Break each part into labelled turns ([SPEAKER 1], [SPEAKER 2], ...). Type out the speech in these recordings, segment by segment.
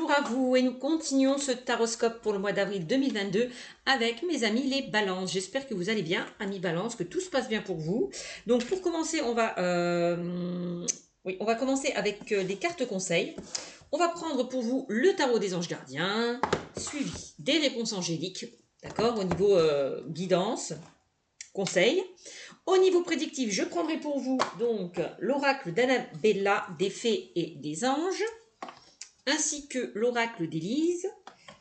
[SPEAKER 1] bonjour à vous et nous continuons ce taroscope pour le mois d'avril 2022 avec mes amis les balances. J'espère que vous allez bien, amis balance, que tout se passe bien pour vous. Donc pour commencer, on va commencer avec des cartes conseils. On va prendre pour vous le tarot des anges gardiens, suivi des réponses angéliques, d'accord, au niveau guidance, conseil. Au niveau prédictif, je prendrai pour vous donc l'oracle d'Annabella, des fées et des anges, ainsi que l'oracle d'Élise.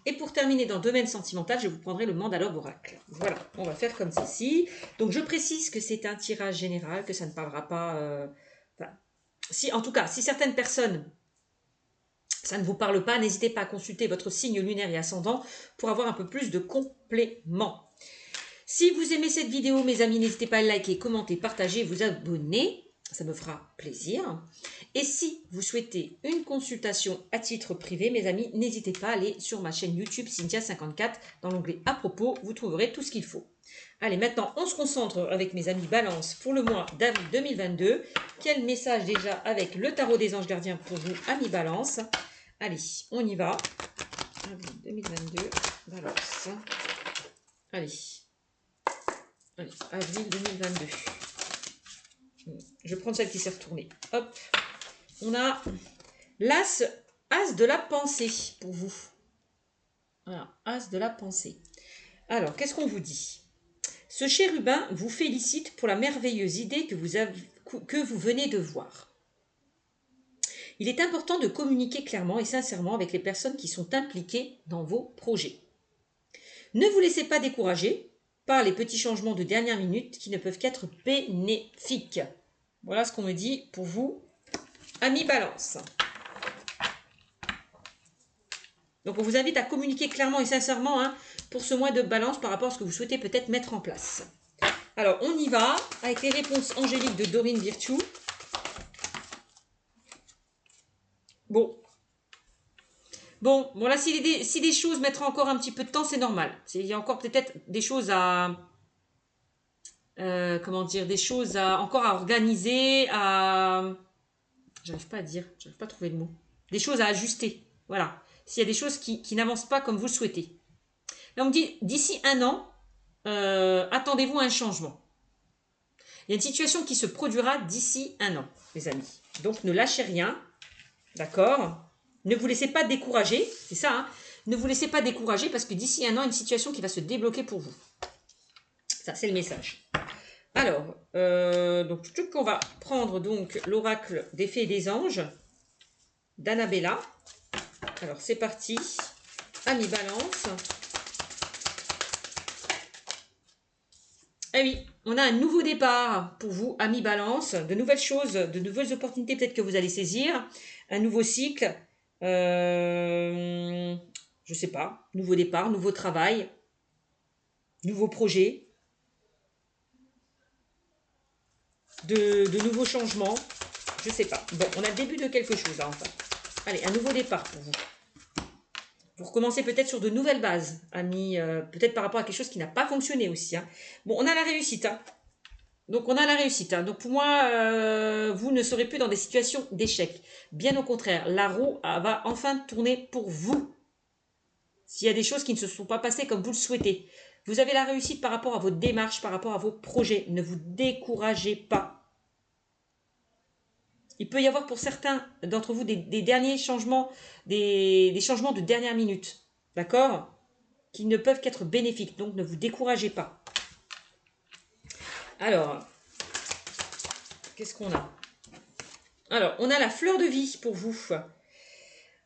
[SPEAKER 1] Et pour terminer dans le domaine sentimental, je vous prendrai le mandalogue oracle. Voilà, on va faire comme ceci. Donc je précise que c'est un tirage général, que ça ne parlera pas... en tout cas, si certaines personnes, ça ne vous parle pas, n'hésitez pas à consulter votre signe lunaire et ascendant pour avoir un peu plus de compléments. Si vous aimez cette vidéo, mes amis, n'hésitez pas à liker, commenter, partager, vous abonner. Ça me fera plaisir. Et si vous souhaitez une consultation à titre privé, mes amis, n'hésitez pas à aller sur ma chaîne YouTube Cynthia54. Dans l'onglet à propos, vous trouverez tout ce qu'il faut. Allez, maintenant, on se concentre avec mes amis Balance pour le mois d'avril 2022. Quel message déjà avec le tarot des anges gardiens pour vous, amis Balance. Allez, on y va. Avril 2022, Balance. Allez, avril 2022. Je vais prendre celle qui s'est retournée. Hop. On a l'as, as de la pensée pour vous. Voilà, as de la pensée. Alors, qu'est-ce qu'on vous dit? Ce chérubin vous félicite pour la merveilleuse idée que vous venez de voir. Il est important de communiquer clairement et sincèrement avec les personnes qui sont impliquées dans vos projets. Ne vous laissez pas décourager par les petits changements de dernière minute qui ne peuvent qu'être bénéfiques. Voilà ce qu'on me dit pour vous, amis Balance. Donc on vous invite à communiquer clairement et sincèrement pour ce mois de Balance par rapport à ce que vous souhaitez peut-être mettre en place. Alors on y va avec les réponses angéliques de Dorine Virtue. Bon, là si les choses mettront encore un petit peu de temps, c'est normal. Il y a encore peut-être des choses à... encore à organiser, j'arrive pas à dire, j'arrive pas à trouver le mot. Des choses à ajuster, voilà. S'il y a des choses qui n'avancent pas comme vous le souhaitez. Là, on me dit, d'ici un an, attendez-vous à un changement. Il y a une situation qui se produira d'ici un an, les amis. Donc, ne lâchez rien, d'accord? Ne vous laissez pas décourager, c'est ça, ne vous laissez pas décourager parce que d'ici un an, il y a une situation qui va se débloquer pour vous. Ça, c'est le message. Alors, donc on va prendre donc l'oracle des fées et des anges d'Annabella. Alors c'est parti, amis Balance. Eh oui, on a un nouveau départ pour vous, amis Balance, de nouvelles choses, de nouvelles opportunités peut-être que vous allez saisir, un nouveau cycle, je sais pas, nouveau départ, nouveau travail, nouveau projet. De nouveaux changements, je sais pas. Bon, on a le début de quelque chose là, enfin. Allez, un nouveau départ pour vous. Vous recommencez peut-être sur de nouvelles bases, amis, peut-être par rapport à quelque chose qui n'a pas fonctionné aussi. Bon, on a la réussite. Donc, on a la réussite. Donc, pour moi, vous ne serez plus dans des situations d'échec. Bien au contraire, la roue va enfin tourner pour vous. S'il y a des choses qui ne se sont pas passées comme vous le souhaitez. Vous avez la réussite par rapport à vos démarches, par rapport à vos projets. Ne vous découragez pas. Il peut y avoir pour certains d'entre vous des derniers changements, des changements de dernière minute, d'accord? Qui ne peuvent qu'être bénéfiques, donc ne vous découragez pas. Alors, qu'est-ce qu'on a? Alors, on a la fleur de vie pour vous.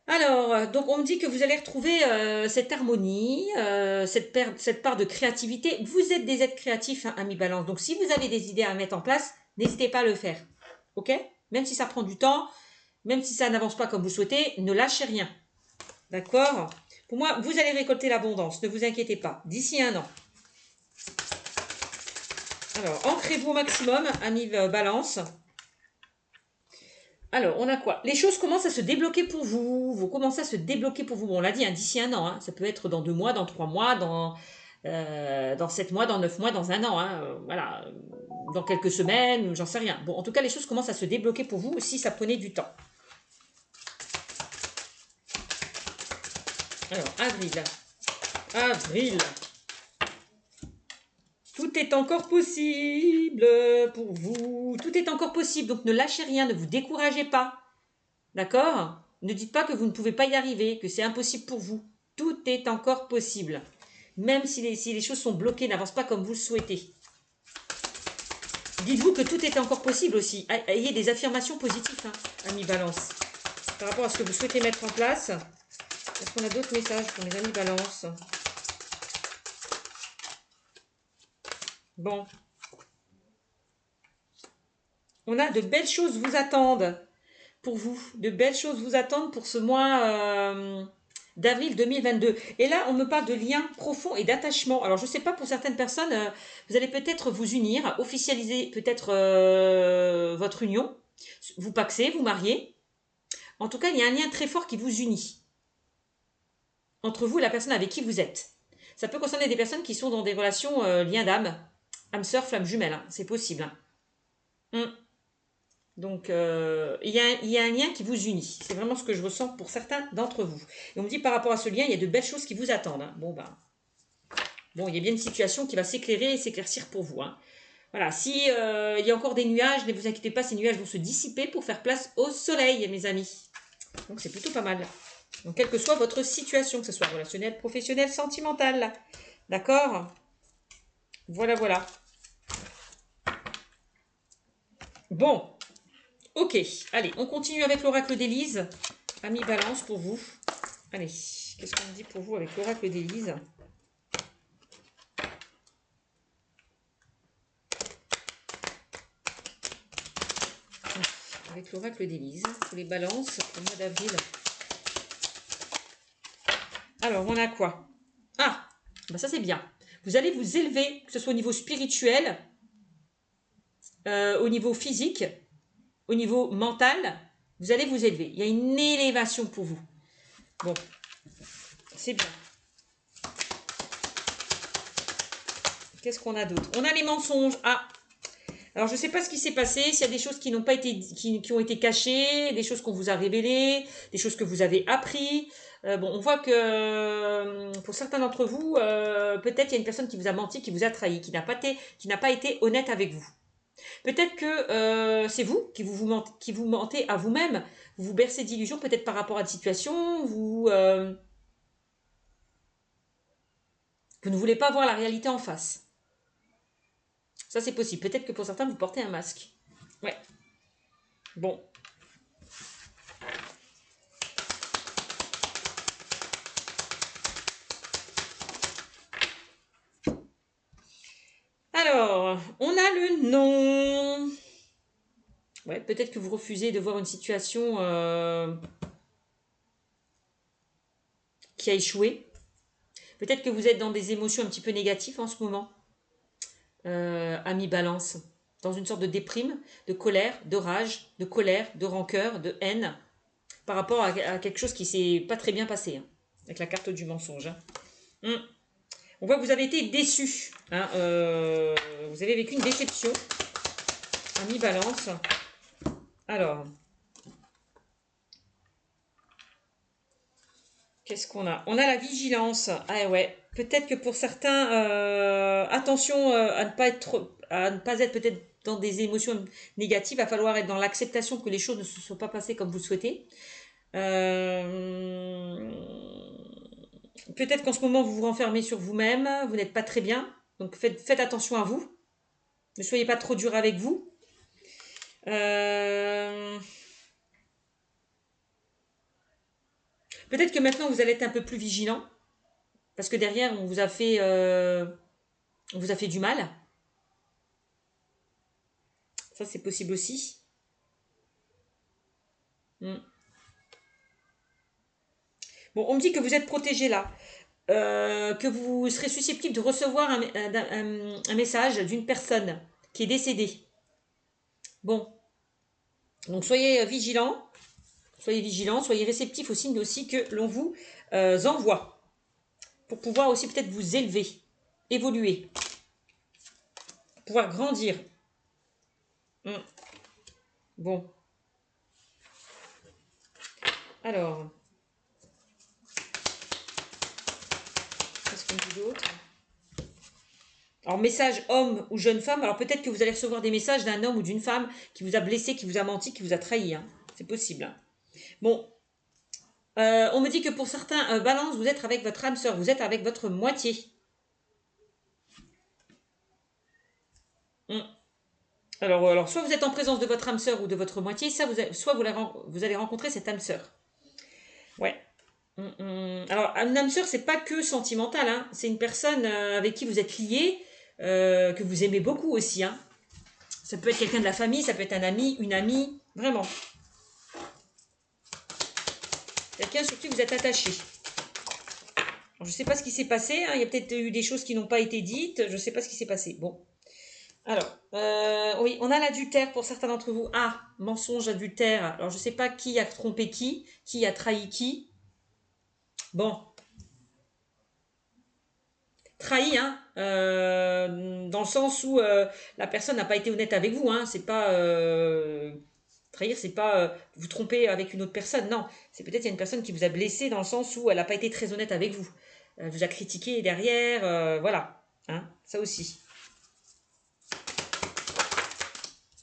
[SPEAKER 1] Alors, donc on me dit que vous allez retrouver cette harmonie, cette part de créativité. Vous êtes des êtres créatifs, amis Balance. Donc, si vous avez des idées à mettre en place, n'hésitez pas à le faire. Ok? Même si ça prend du temps, même si ça n'avance pas comme vous souhaitez, ne lâchez rien. D'accord? Pour moi, vous allez récolter l'abondance. Ne vous inquiétez pas. D'ici un an. Alors, ancrez-vous au maximum, amis Balance. Alors, on a quoi? Les choses commencent à se débloquer pour vous. Vous commencez à se débloquer pour vous. Bon, on l'a dit, d'ici un an. Ça peut être dans 2 mois, dans 3 mois, dans 7 mois, dans 9 mois, dans un an. Voilà. Dans quelques semaines, j'en sais rien. Bon, en tout cas, les choses commencent à se débloquer pour vous si ça prenait du temps. Alors, avril. Avril. Tout est encore possible pour vous. Tout est encore possible. Donc, ne lâchez rien. Ne vous découragez pas. D'accord? Ne dites pas que vous ne pouvez pas y arriver, que c'est impossible pour vous. Tout est encore possible. Même si les choses sont bloquées, n'avancent pas comme vous le souhaitez. Dites-vous que tout est encore possible aussi. Ayez des affirmations positives, hein, amis Balance. Par rapport à ce que vous souhaitez mettre en place. Est-ce qu'on a d'autres messages pour les amis Balance? Bon. On a de belles choses vous attendent pour vous. De belles choses vous attendent pour ce mois d'avril 2022. Et là, on me parle de liens profonds et d'attachement. Alors, je ne sais pas, pour certaines personnes, vous allez peut-être vous unir, officialiser peut-être votre union, vous paxer, vous marier. En tout cas, il y a un lien très fort qui vous unit entre vous et la personne avec qui vous êtes. Ça peut concerner des personnes qui sont dans des relations liens d'âme, âme sœur, flamme jumelle, hein. C'est possible. Hein. Donc, il y a un lien qui vous unit. C'est vraiment ce que je ressens pour certains d'entre vous. Et on me dit par rapport à ce lien, il y a de belles choses qui vous attendent. Hein. Bon, il y a bien une situation qui va s'éclairer et s'éclaircir pour vous. Hein. Voilà, si il y a encore des nuages, ne vous inquiétez pas, ces nuages vont se dissiper pour faire place au soleil, mes amis. Donc, c'est plutôt pas mal. Donc, quelle que soit votre situation, que ce soit relationnelle, professionnelle, sentimentale. D'accord? Voilà, voilà. Bon. Ok, allez, on continue avec l'oracle d'Élise. Ami Balance pour vous. Allez, qu'est-ce qu'on dit pour vous avec l'oracle d'Élise? Avec l'oracle d'Élise, pour les balances, au mois d'avril. Alors, on a quoi? Ah, bah ça c'est bien. Vous allez vous élever, que ce soit au niveau spirituel, au niveau physique, au niveau mental, vous allez vous élever. Il y a une élévation pour vous. Bon, c'est bien. Qu'est-ce qu'on a d'autre? On a les mensonges. Ah, alors je ne sais pas ce qui s'est passé, s'il y a des choses qui n'ont pas été, qui ont été cachées, des choses qu'on vous a révélées, des choses que vous avez appris. Bon, on voit que pour certains d'entre vous, peut-être il y a une personne qui vous a menti, qui vous a trahi, qui n'a pas été honnête avec vous. Peut-être que c'est vous qui vous mentez à vous-même, vous vous bercez d'illusions peut-être par rapport à une situation, vous ne voulez pas voir la réalité en face. Ça c'est possible. Peut-être que pour certains vous portez un masque. Ouais. Bon. Alors, on a le non. Ouais, peut-être que vous refusez de voir une situation qui a échoué. Peut-être que vous êtes dans des émotions un petit peu négatives en ce moment. Ami Balance. Dans une sorte de déprime, de colère, de rage, de colère, de rancœur, de haine. Par rapport à quelque chose qui s'est pas très bien passé. Hein, avec la carte du mensonge. Hein. On voit que vous avez été déçu. Hein, vous avez vécu une déception. Ami Balance. Alors, qu'est-ce qu'on a? On a la vigilance. Ah ouais. Peut-être que pour certains, attention à ne pas être peut-être dans des émotions négatives. Il va falloir être dans l'acceptation que les choses ne se sont pas passées comme vous le souhaitez. Peut-être qu'en ce moment vous vous renfermez sur vous-même, vous n'êtes pas très bien. Donc faites attention à vous. Ne soyez pas trop dur avec vous. Peut-être que maintenant vous allez être un peu plus vigilant. Parce que derrière, on vous a fait du mal. Ça, c'est possible aussi. Mm. Bon, on me dit que vous êtes protégé là. Que vous serez susceptible de recevoir un message d'une personne qui est décédée. Bon. Donc, soyez vigilants. Soyez vigilants. Soyez réceptifs aux signes aussi que l'on vous envoie. Pour pouvoir aussi peut-être vous élever. Évoluer. Pouvoir grandir. Mm. Bon. Alors. Qu'est-ce qu'on dit d'autre? Alors, message homme ou jeune femme. Alors, peut-être que vous allez recevoir des messages d'un homme ou d'une femme qui vous a blessé, qui vous a menti, qui vous a trahi. Hein. C'est possible. Hein. Bon. On me dit que pour certains balances, vous êtes avec votre âme sœur. Vous êtes avec votre moitié. Alors, soit vous êtes en présence de votre âme sœur ou de votre moitié, soit vous allez rencontrer cette âme sœur. Ouais. Alors, une âme sœur, c'est pas que sentimental, hein. C'est une personne avec qui vous êtes lié, que vous aimez beaucoup aussi, hein. Ça peut être quelqu'un de la famille, ça peut être un ami, une amie, vraiment. Quelqu'un sur qui vous êtes attaché. Alors, je ne sais pas ce qui s'est passé, hein. Il y a peut-être eu des choses qui n'ont pas été dites, je ne sais pas ce qui s'est passé. Bon. Alors, oui, on a l'adultère pour certains d'entre vous. Ah, mensonge, adultère. Alors, je ne sais pas qui a trompé qui a trahi qui. Bon. Trahi, hein, dans le sens où la personne n'a pas été honnête avec vous. Hein, c'est pas trahir, c'est pas vous tromper avec une autre personne. Non, c'est peut-être il y a une personne qui vous a blessé dans le sens où elle n'a pas été très honnête avec vous. Elle vous a critiqué derrière, voilà. Hein, ça aussi.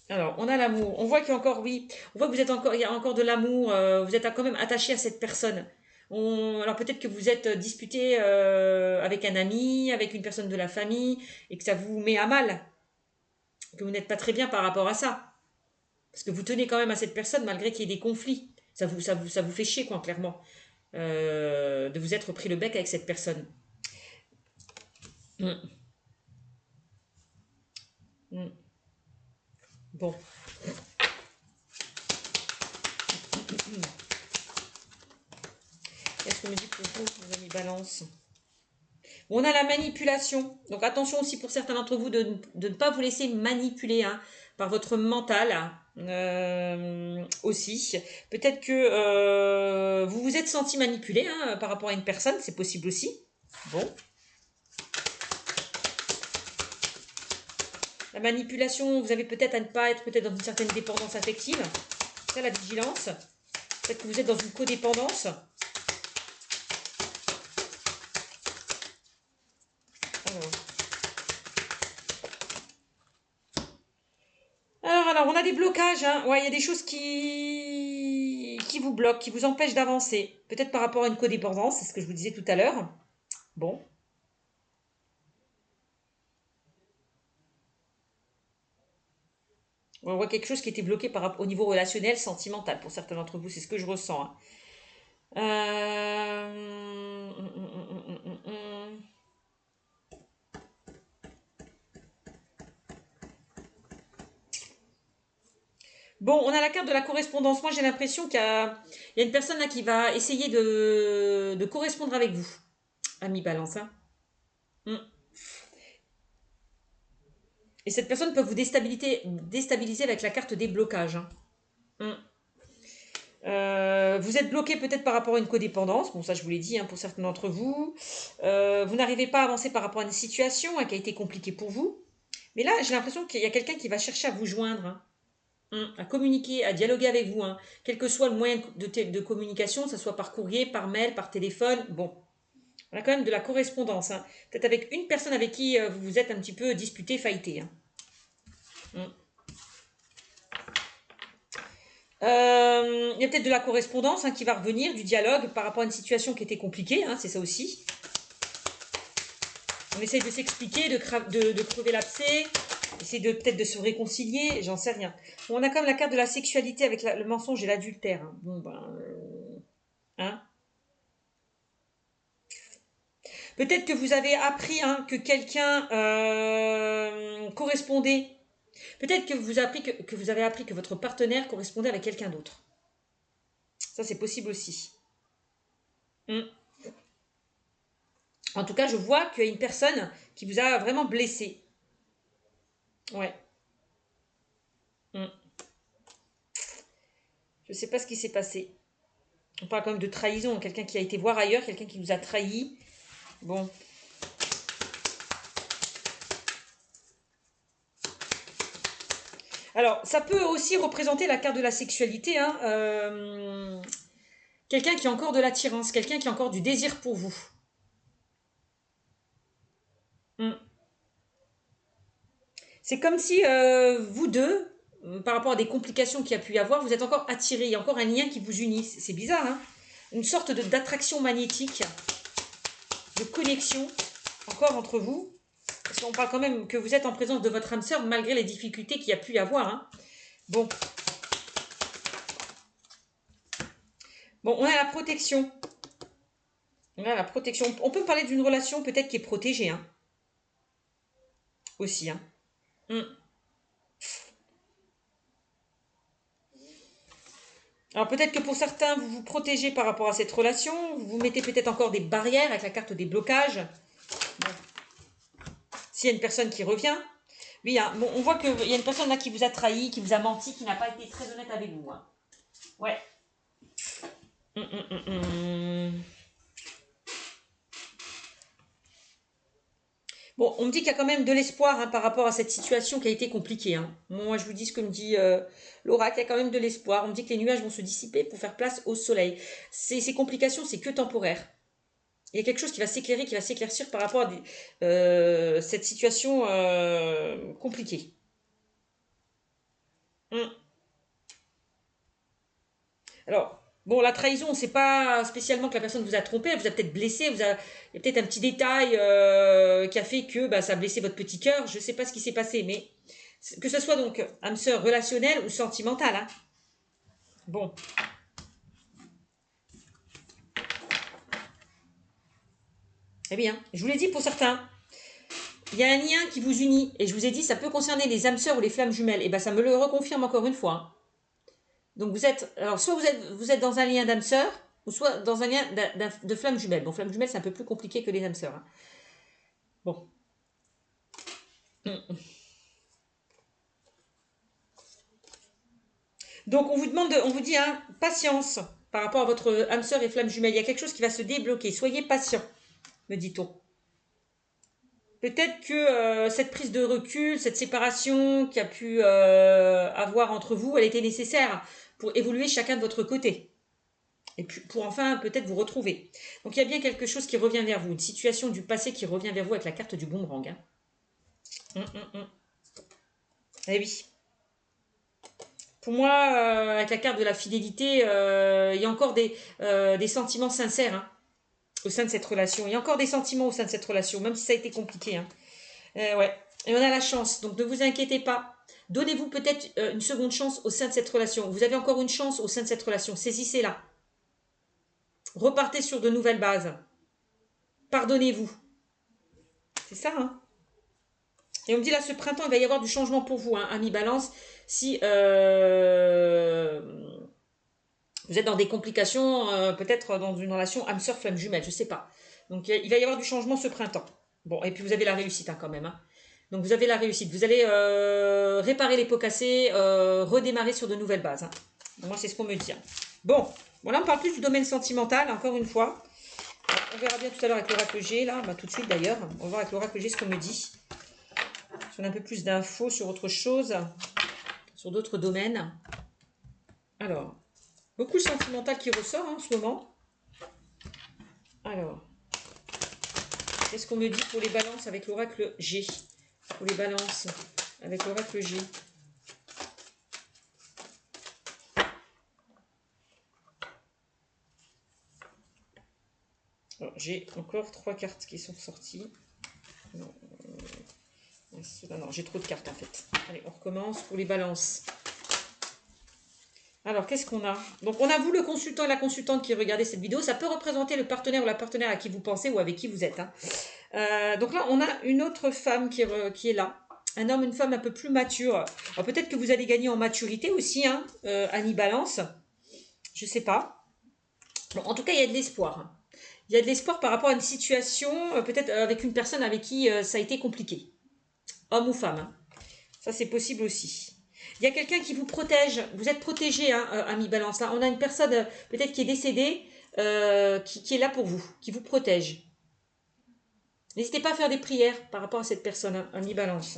[SPEAKER 1] Alors, on a l'amour. On voit qu'il y a encore, oui, on voit que vous êtes encore, il y a encore de l'amour. Vous êtes quand même attaché à cette personne. Alors peut-être que vous êtes disputé avec un ami, avec une personne de la famille, et que ça vous met à mal, que vous n'êtes pas très bien par rapport à ça. Parce que vous tenez quand même à cette personne malgré qu'il y ait des conflits. Ça vous fait chier, quoi, clairement, de vous être pris le bec avec cette personne. Mm. Mm. Bon. Qu'est-ce qu'on me dit pour vous, mes amis balance? On a la manipulation. Donc attention aussi pour certains d'entre vous de ne pas vous laisser manipuler hein, par votre mental aussi. Peut-être que vous vous êtes senti manipulé hein, par rapport à une personne, c'est possible aussi. Bon. La manipulation, vous avez peut-être à ne pas être peut-être dans une certaine dépendance affective. Ça, la vigilance. Peut-être que vous êtes dans une codépendance. Alors, on a des blocages. Hein. Ouais, il y a des choses qui vous bloquent, qui vous empêchent d'avancer. Peut-être par rapport à une codépendance, c'est ce que je vous disais tout à l'heure. Bon. On voit quelque chose qui était bloqué au niveau relationnel, sentimental. Pour certains d'entre vous, c'est ce que je ressens. Hein. Bon, on a la carte de la correspondance. Moi, j'ai l'impression qu'il y a une personne là qui va essayer de correspondre avec vous. Ami Balance. Hein. Et cette personne peut vous déstabiliser avec la carte des blocages. Hein. Vous êtes bloqué peut-être par rapport à une codépendance. Bon, ça, je vous l'ai dit hein, pour certains d'entre vous. Vous n'arrivez pas à avancer par rapport à une situation hein, qui a été compliquée pour vous. Mais là, j'ai l'impression qu'il y a quelqu'un qui va chercher à vous joindre. Hein. À communiquer, à dialoguer avec vous, hein. Quel que soit le moyen de communication, que ce soit par courrier, par mail, par téléphone, bon, on a quand même de la correspondance, hein. Peut-être avec une personne avec qui vous vous êtes un petit peu disputé, fighté. Hein. Il y a peut-être de la correspondance hein, qui va revenir, du dialogue par rapport à une situation qui était compliquée, hein, c'est ça aussi. On essaye de s'expliquer, de crever l'abcès, essayer peut-être de se réconcilier, j'en sais rien. Bon, on a quand même la carte de la sexualité avec le mensonge et l'adultère. Hein. Bon, ben, hein. Peut-être que vous avez appris hein, que quelqu'un correspondait. Peut-être que vous avez appris que votre partenaire correspondait avec quelqu'un d'autre. Ça, c'est possible aussi. En tout cas, je vois qu'il y a une personne qui vous a vraiment blessé. Ouais. Je ne sais pas ce qui s'est passé. On parle quand même de trahison. Quelqu'un qui a été voir ailleurs, quelqu'un qui vous a trahi. Bon. Alors, ça peut aussi représenter la carte de la sexualité. Hein. Quelqu'un qui a encore de l'attirance, quelqu'un qui a encore du désir pour vous. Mm. C'est comme si vous deux, par rapport à des complications qu'il y a pu y avoir, vous êtes encore attirés. Il y a encore un lien qui vous unit. C'est bizarre, hein? Une sorte d'attraction magnétique, de connexion encore entre vous. Parce qu'on parle quand même que vous êtes en présence de votre âme sœur malgré les difficultés qu'il y a pu y avoir. Hein. Bon. Bon, on a la protection. On a la protection. On peut parler d'une relation peut-être qui est protégée. Hein. Aussi. Hein. Alors peut-être que pour certains, vous vous protégez par rapport à cette relation. Vous mettez peut-être encore des barrières avec la carte des blocages. Bon. S'il y a une personne qui revient. Oui, hein. Bon, on voit qu'il y a une personne là qui vous a trahi, qui vous a menti, qui n'a pas été très honnête avec vous. Hein. Ouais. Bon, on me dit qu'il y a quand même de l'espoir hein, par rapport à cette situation qui a été compliquée. Hein. Moi, je vous dis ce que me dit l'oracle, il y a quand même de l'espoir. On me dit que les nuages vont se dissiper pour faire place au soleil. Ces complications, c'est que temporaire. Il y a quelque chose qui va s'éclairer, qui va s'éclaircir par rapport à cette situation compliquée. Alors, bon, la trahison, c'est pas spécialement que la personne vous a trompé, elle vous a peut-être blessé, il y a peut-être un petit détail qui a fait que bah, ça a blessé votre petit cœur, je sais pas ce qui s'est passé, mais que ce soit donc âme sœur relationnelle ou sentimentale. Hein. Bon. Eh bien, je vous l'ai dit pour certains, il y a un lien qui vous unit, et je vous ai dit, ça peut concerner les âmes sœurs ou les flammes jumelles, et bien ça me le reconfirme encore une fois. Hein. Donc vous êtes, alors soit vous êtes dans un lien d'âme sœur, ou soit dans un lien de flamme jumelle. Bon, flamme jumelle, c'est un peu plus compliqué que les âmes sœurs. Hein. Bon. Donc on vous demande, on vous dit hein, patience par rapport à votre âme sœur et flamme jumelle. Il y a quelque chose qui va se débloquer. Soyez patient, me dit-on. Peut-être que cette prise de recul, cette séparation qu'il y a pu avoir entre vous, elle était nécessaire pour évoluer chacun de votre côté. Et puis pour enfin peut-être vous retrouver. Donc il y a bien quelque chose qui revient vers vous, une situation du passé qui revient vers vous avec la carte du boomerang. Hein. Eh oui. Pour moi, avec la carte de la fidélité, il y a encore des sentiments sincères hein, au sein de cette relation. Il y a encore des sentiments au sein de cette relation, même si ça a été compliqué. Hein. Ouais. Et on a la chance, donc ne vous inquiétez pas. Donnez-vous peut-être une seconde chance au sein de cette relation. Vous avez encore une chance au sein de cette relation. Saisissez-la. Repartez sur de nouvelles bases. Pardonnez-vous. C'est ça, hein. Et on me dit là, ce printemps, il va y avoir du changement pour vous, hein, ami Balance. Si vous êtes dans des complications, peut-être dans une relation âme sœur flamme jumelle, je sais pas. Donc il va y avoir du changement ce printemps. Bon, et puis vous avez la réussite hein, quand même. Hein. Donc vous avez la réussite. Vous allez réparer les pots cassés, redémarrer sur de nouvelles bases. Hein. Moi, c'est ce qu'on me dit. Hein. Bon, voilà, on parle plus du domaine sentimental, encore une fois. On verra bien tout à l'heure avec l'oracle G, là, bah, tout de suite d'ailleurs. On va voir avec l'oracle G ce qu'on me dit. Si on a un peu plus d'infos sur autre chose, sur d'autres domaines. Alors, beaucoup de sentimental qui ressort hein, en ce moment. Alors, qu'est-ce qu'on me dit pour les balances avec l'oracle G? Pour les balances avec l'oracle G. J'ai encore 3 cartes qui sont sorties. Non, non j'ai trop de cartes en fait. Allez, on recommence pour les balances. Alors, qu'est-ce qu'on a? Donc, on a vous, le consultant et la consultante qui regardez cette vidéo. Ça peut représenter le partenaire ou la partenaire à qui vous pensez ou avec qui vous êtes. Hein. Donc là, on a une autre femme qui est là. Un homme, une femme un peu plus mature. Alors, peut-être que vous allez gagner en maturité aussi, hein, Annie Balance. Je sais pas. Bon, en tout cas, il y a de l'espoir. Hein. Il y a de l'espoir par rapport à une situation, peut-être avec une personne avec qui ça a été compliqué. Homme ou femme. Hein. Ça, c'est possible aussi. Il y a quelqu'un qui vous protège. Vous êtes protégé, hein, ami Balance. Là, on a une personne peut-être qui est décédée, qui est là pour vous, qui vous protège. N'hésitez pas à faire des prières par rapport à cette personne, hein, ami Balance.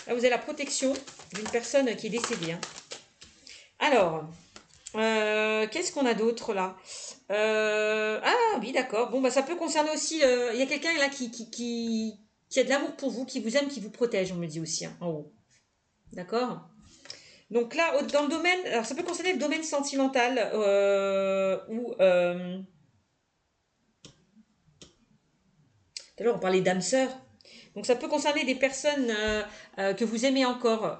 [SPEAKER 1] Là, vous avez la protection d'une personne qui est décédée. Hein. Alors, Qu'est-ce qu'on a d'autre là? Ah oui, d'accord. Bon, bah ça peut concerner aussi. Il y a quelqu'un là qui a de l'amour pour vous, qui vous aime, qui vous protège, on me dit aussi, hein, en haut. D'accord? Donc là, dans le domaine, alors ça peut concerner le domaine sentimental ou tout à l'heure on parlait d'âme sœur. Donc ça peut concerner des personnes que vous aimez encore,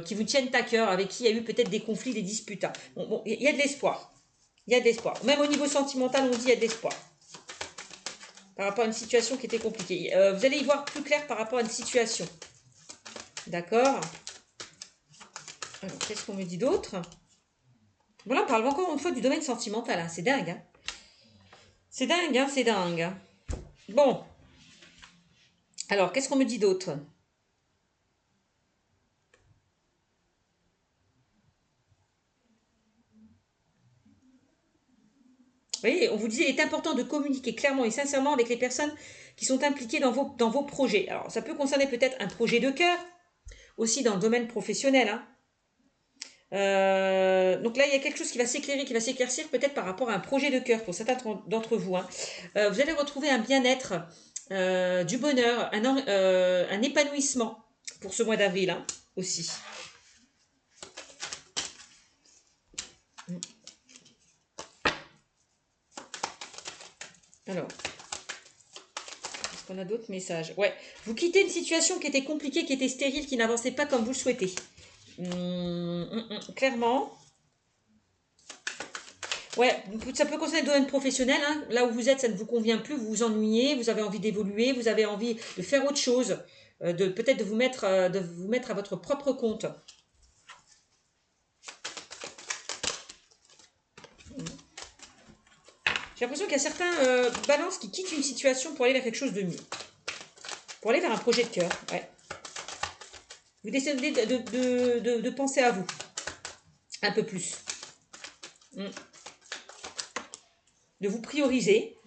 [SPEAKER 1] qui vous tiennent à cœur, avec qui il y a eu peut-être des conflits, des disputes, hein. Bon, il y a de l'espoir. Il y a de l'espoir. Même au niveau sentimental, on dit il y a de l'espoir. Par rapport à une situation qui était compliquée. Vous allez y voir plus clair par rapport à une situation. D'accord? Alors, qu'est-ce qu'on me dit d'autre? Voilà, on parle encore une fois du domaine sentimental, hein. C'est dingue, hein. C'est dingue, hein, c'est dingue, hein. Bon. Alors, qu'est-ce qu'on me dit d'autre? Vous voyez, on vous disait, il est important de communiquer clairement et sincèrement avec les personnes qui sont impliquées dans vos projets. Alors, ça peut concerner peut-être un projet de cœur, aussi dans le domaine professionnel, hein. Donc là, il y a quelque chose qui va s'éclairer, qui va s'éclaircir peut-être par rapport à un projet de cœur pour certains d'entre vous, hein. Vous allez retrouver un bien-être, du bonheur, un épanouissement pour ce mois d'avril, hein, aussi. Alors, est-ce qu'on a d'autres messages? Ouais, vous quittez une situation qui était compliquée, qui était stérile, qui n'avançait pas comme vous le souhaitez. Clairement. Ouais, ça peut concerner le domaine professionnel, hein. Là où vous êtes, ça ne vous convient plus, vous vous ennuyez, vous avez envie d'évoluer, vous avez envie de faire autre chose, peut-être de vous mettre à votre propre compte. J'ai l'impression qu'il y a certains balances qui quittent une situation pour aller vers quelque chose de mieux. Pour aller vers un projet de cœur, ouais. Vous décidez de penser à vous. Un peu plus. De vous prioriser.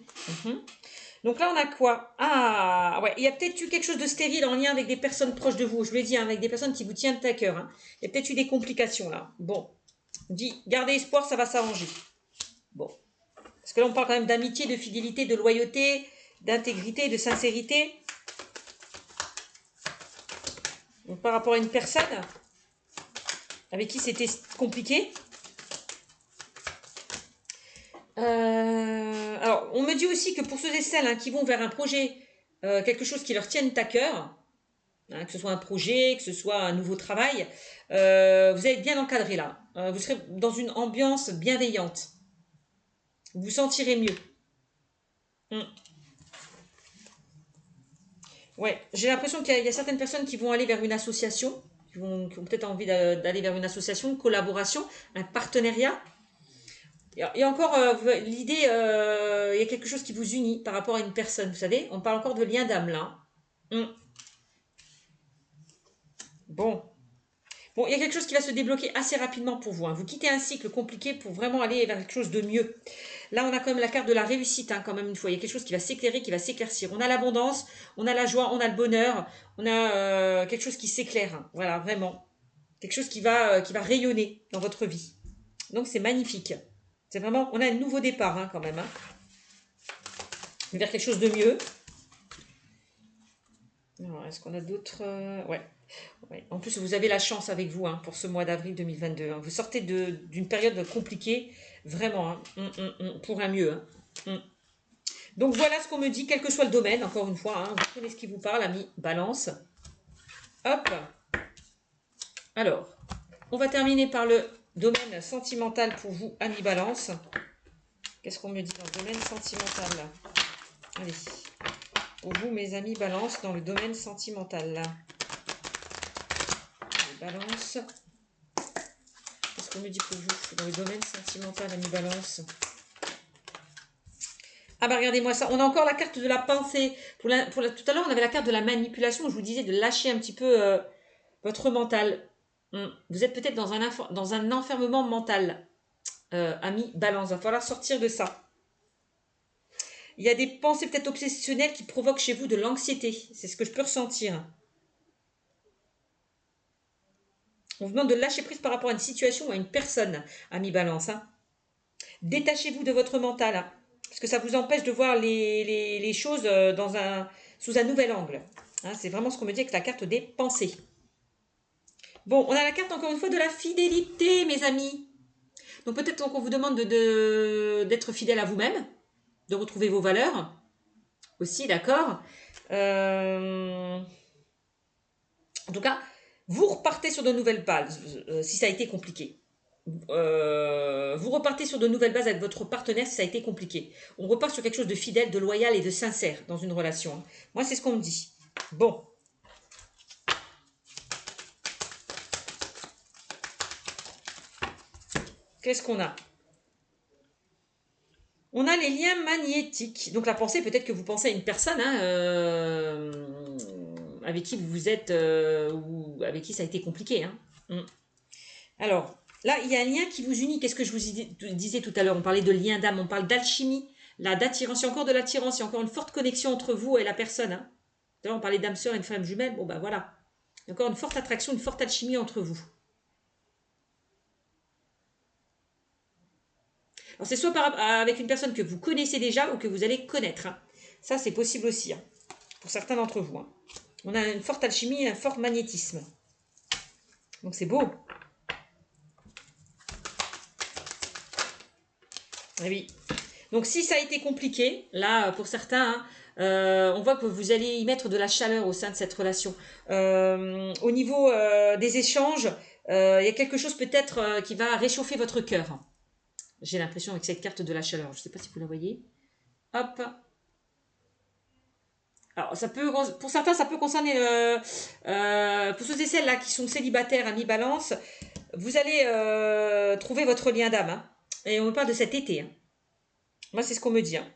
[SPEAKER 1] Donc là, on a quoi? Ah, ouais, il y a peut-être eu quelque chose de stérile en lien avec des personnes proches de vous. Je vous l'ai dit, hein, avec des personnes qui vous tiennent à cœur, hein. Il y a peut-être eu des complications là. Bon, on dit, gardez espoir, ça va s'arranger. Bon. Parce que là, on parle quand même d'amitié, de fidélité, de loyauté, d'intégrité, de sincérité. Donc par rapport à une personne avec qui c'était compliqué. Alors, on me dit aussi que pour ceux et celles, hein, qui vont vers un projet, quelque chose qui leur tienne à cœur, hein, que ce soit un projet, que ce soit un nouveau travail, vous allez être bien encadré là. Vous serez dans une ambiance bienveillante. Vous vous sentirez mieux. Ouais, j'ai l'impression qu'il y a certaines personnes qui vont aller vers une association, qui ont peut-être envie d'aller vers une association, une collaboration, un partenariat. Et encore, l'idée, il y a quelque chose qui vous unit par rapport à une personne, vous savez. On parle encore de lien d'âme là. Bon. Bon, il y a quelque chose qui va se débloquer assez rapidement pour vous, hein. Vous quittez un cycle compliqué pour vraiment aller vers quelque chose de mieux. Là, on a quand même la carte de la réussite, hein, quand même une fois. Il y a quelque chose qui va s'éclairer, qui va s'éclaircir. On a l'abondance, on a la joie, on a le bonheur, on a quelque chose qui s'éclaire, hein. Voilà, vraiment. Quelque chose qui va rayonner dans votre vie. Donc, c'est magnifique. C'est vraiment, on a un nouveau départ, hein, quand même, hein. Vers quelque chose de mieux. Est-ce qu'on a d'autres... Ouais. Ouais. En plus, vous avez la chance avec vous, hein, pour ce mois d'avril 2022, hein. Vous sortez d'une période compliquée, vraiment, hein, pour un mieux, hein. Donc voilà ce qu'on me dit, quel que soit le domaine, encore une fois, hein, vous prenez ce qui vous parle, ami Balance. Hop. Alors, on va terminer par le domaine sentimental pour vous, ami Balance. Qu'est-ce qu'on me dit dans le domaine sentimental là? Allez, pour vous, mes amis Balance, dans le domaine sentimental. Balance. Qu'est-ce qu'on me dit pour vous dans le domaine sentimental, ami Balance? Ah bah regardez-moi ça, on a encore la carte de la pensée. Tout à l'heure, on avait la carte de la manipulation. Je vous disais de lâcher un petit peu votre mental. Vous êtes peut-être dans un enfermement mental, ami Balance. Il va falloir sortir de ça. Il y a des pensées peut-être obsessionnelles qui provoquent chez vous de l'anxiété. C'est ce que je peux ressentir. On vous demande de lâcher prise par rapport à une situation ou à une personne, ami Balance, hein. Détachez-vous de votre mental, hein, parce que ça vous empêche de voir les choses sous un nouvel angle. Hein, c'est vraiment ce qu'on me dit avec la carte des pensées. Bon, on a la carte encore une fois de la fidélité, mes amis. Donc peut-être qu'on vous demande d'être fidèle à vous-même, de retrouver vos valeurs aussi, d'accord. En tout cas, vous repartez sur de nouvelles bases, si ça a été compliqué. Vous repartez sur de nouvelles bases avec votre partenaire si ça a été compliqué. On repart sur quelque chose de fidèle, de loyal et de sincère dans une relation. Hein. Moi, c'est ce qu'on me dit. Bon. Qu'est-ce qu'on a? On a les liens magnétiques. Donc la pensée, peut-être que vous pensez à une personne hein, avec qui vous êtes ou avec qui ça a été compliqué. Hein. Alors, là, il y a un lien qui vous unit. Qu'est-ce que je vous disais tout à l'heure? On parlait de lien d'âme, on parle d'alchimie, là, d'attirance. Il y a encore de l'attirance, il y a encore une forte connexion entre vous et la personne. Hein. Tout à l'heure, on parlait d'âme sœur et une femme jumelle. Bon, ben voilà. Il y a encore une forte attraction, une forte alchimie entre vous. Alors, c'est soit avec une personne que vous connaissez déjà ou que vous allez connaître. Hein. Ça, c'est possible aussi, hein, pour certains d'entre vous. Hein. On a une forte alchimie, un fort magnétisme. Donc, c'est beau. Ah oui. Donc, si ça a été compliqué, là, pour certains, hein, on voit que vous allez y mettre de la chaleur au sein de cette relation. Au niveau des échanges, il y a quelque chose peut-être qui va réchauffer votre cœur. J'ai l'impression avec cette carte de la chaleur. Je ne sais pas si vous la voyez. Hop. Alors, ça peut, pour certains, ça peut concerner, pour ceux et celles là qui sont célibataires à mi-balance, vous allez trouver votre lien d'âme. Hein. Et on me parle de cet été. Hein. Moi, c'est ce qu'on me dit. Hein.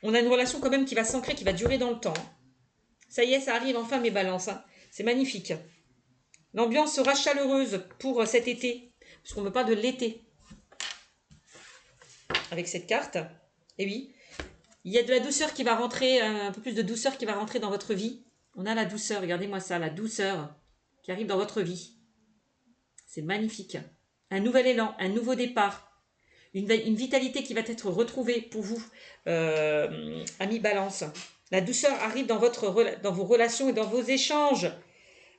[SPEAKER 1] On a une relation quand même qui va s'ancrer, qui va durer dans le temps. Hein. Ça y est, ça arrive enfin mes balances. Hein. C'est magnifique. L'ambiance sera chaleureuse pour cet été, puisqu'on me parle de l'été. Avec cette carte. Et oui, il y a de la douceur qui va rentrer, un peu plus de douceur qui va rentrer dans votre vie. On a la douceur, regardez-moi ça, la douceur qui arrive dans votre vie. C'est magnifique. Un nouvel élan, un nouveau départ. Une vitalité qui va être retrouvée pour vous, amis balance. La douceur arrive dans vos relations et dans vos échanges.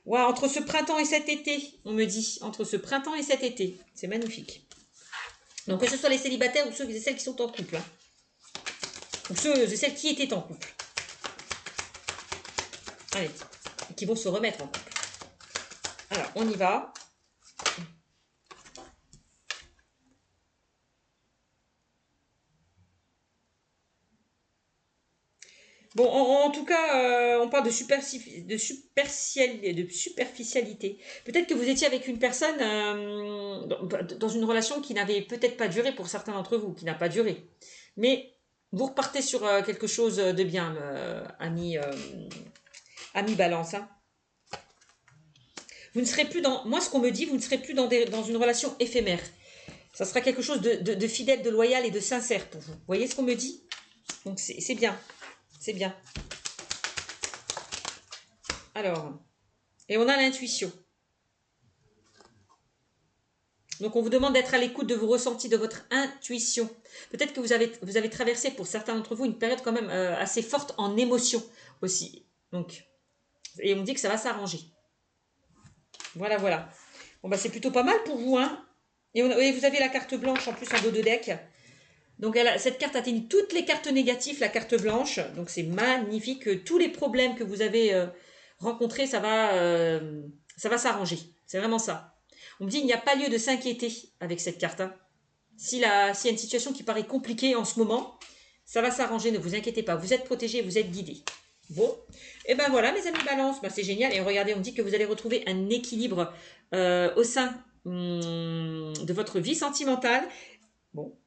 [SPEAKER 1] Ouais, entre ce printemps et cet été, on me dit. Entre ce printemps et cet été. C'est magnifique. Donc que ce soit les célibataires ou ceux et celles qui sont en couple. Hein. Ou ceux et celles qui étaient en couple. Allez, et qui vont se remettre en couple. Alors, on y va. Bon, en tout cas, on parle de superficialité. Peut-être que vous étiez avec une personne dans une relation qui n'avait peut-être pas duré pour certains d'entre vous, qui n'a pas duré. Mais vous repartez sur quelque chose de bien, ami balance. Hein. Vous ne serez plus dans... Moi, ce qu'on me dit, vous ne serez plus dans une relation éphémère. Ça sera quelque chose de fidèle, de loyal et de sincère pour vous. Vous voyez ce qu'on me dit? Donc, c'est bien. C'est bien. Alors, et on a l'intuition. Donc, on vous demande d'être à l'écoute de vos ressentis, de votre intuition. Peut-être que vous avez traversé, pour certains d'entre vous, une période quand même assez forte en émotion aussi. Donc, et on dit que ça va s'arranger. Voilà, voilà. Bon, bah, c'est plutôt pas mal pour vous, hein. Et vous avez la carte blanche en plus en dos de deck. Donc cette carte atteigne toutes les cartes négatives, la carte blanche. Donc c'est magnifique. Tous les problèmes que vous avez rencontrés, ça va s'arranger. C'est vraiment ça. On me dit qu'il n'y a pas lieu de s'inquiéter avec cette carte. Hein. S'il y a une situation qui paraît compliquée en ce moment, ça va s'arranger. Ne vous inquiétez pas. Vous êtes protégés, vous êtes guidés. Bon, et ben voilà mes amis balance. Ben, c'est génial. Et regardez, on me dit que vous allez retrouver un équilibre au sein de votre vie sentimentale. Bon.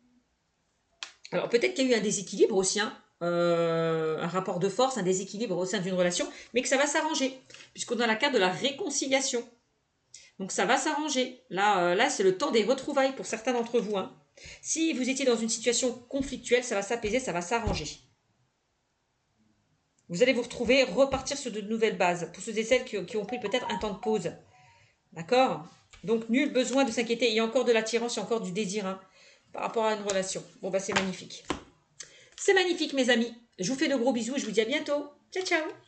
[SPEAKER 1] Alors peut-être qu'il y a eu un déséquilibre aussi, hein, un rapport de force, un déséquilibre au sein d'une relation, mais que ça va s'arranger, puisqu'on a la carte de la réconciliation. Donc ça va s'arranger. Là c'est le temps des retrouvailles pour certains d'entre vous. Hein. Si vous étiez dans une situation conflictuelle, ça va s'apaiser, ça va s'arranger. Vous allez vous retrouver, repartir sur de nouvelles bases, pour ceux et celles qui ont pris peut-être un temps de pause. D'accord? Donc nul besoin de s'inquiéter, il y a encore de l'attirance, il y a encore du désir. Hein. par rapport à une relation. Bon, bah c'est magnifique. C'est magnifique, mes amis. Je vous fais de gros bisous et je vous dis à bientôt. Ciao, ciao.